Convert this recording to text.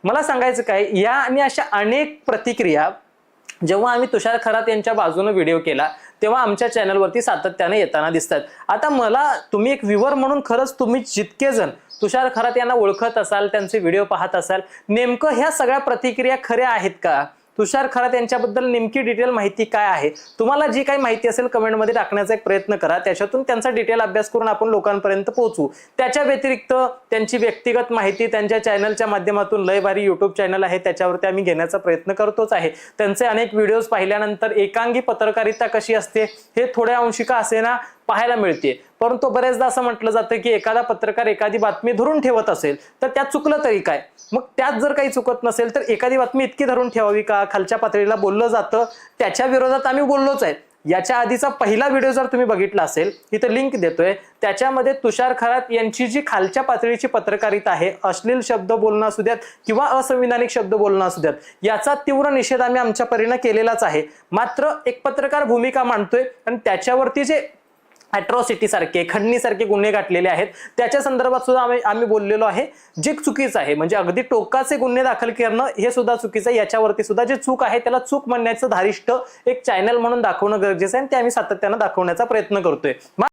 मला सांगायचं काय, या आणि अशा अनेक प्रतिक्रिया जेव्हा आम्ही तुषार खरात यांच्या बाजूने व्हिडिओ केला तेव्हा आमच्या चॅनलवरती सातत्याने येताना दिसतात. आता मला तुम्ही एक व्ह्यूअर म्हणून खरंच तुम्ही जितके जण तुषार खरात यांना ओळखत असाल, त्यांचे व्हिडिओ पाहत असाल, नेमकं ह्या सगळ्या प्रतिक्रिया खऱ्या आहेत का? तुषार खरात यांच्याबद्दल नेमकी डिटेल माहिती काय आहे? तुम्हाला जी काही माहिती असेल कमेंटमध्ये टाकण्याचा एक प्रयत्न करा, त्याच्यातून त्यांचा डिटेल अभ्यास करून आपण लोकांपर्यंत पोहोचू. त्याच्या व्यतिरिक्त त्यांची व्यक्तिगत माहिती त्यांच्या चॅनलच्या माध्यमातून, लय भारी युट्यूब चॅनल आहे त्याच्यावरती आम्ही घेण्याचा प्रयत्न करतोच आहे. त्यांचे अनेक व्हिडिओज पाहिल्यानंतर एकांगी पत्रकारिता कशी असते हे थोड्या अंशी का असेना पाहायला मिळते. परंतु बरेचदा असं म्हटलं जातं की एखादा पत्रकार एखादी बातमी धरून ठेवत असेल तर त्यात चुकलं तरी काय? मग त्यात जर काही चुकत नसेल तर एखादी बातमी इतकी धरून ठेवावी का? खालच्या पातळीला बोललं जातं, त्याच्या विरोधात आम्ही बोललोच आहे. याच्या आधीचा पहिला व्हिडिओ जर तुम्ही बघितला असेल, इथे लिंक देतोय, त्याच्यामध्ये तुषार खरात यांची जी खालच्या पातळीची पत्रकारिता आहे, अश्लील शब्द बोलणं असू द्यात किंवा असंविधानिक शब्द बोलणं असू द्यात, याचा तीव्र निषेध आम्ही आमच्या परीने केलेलाच आहे. मात्र एक पत्रकार भूमिका मांडतोय आणि त्याच्यावरती जे अॅट्रॉसिटी सारखे, खंडणी सारखे गुन्हे घातलेले आहेत त्याच्या संदर्भात सुद्धा आम्ही बोललेलो आहे, जे चुकीचं आहे. म्हणजे अगदी टोकाचे गुन्हे दाखल करणं हे सुद्धा चुकीचं आहे. याच्यावरती सुद्धा जे चूक आहे त्याला चूक म्हणण्याचं धारिष्ट एक चॅनल म्हणून दाखवणं गरजेचं आहे आणि ते आम्ही सातत्यानं दाखवण्याचा प्रयत्न करतोय.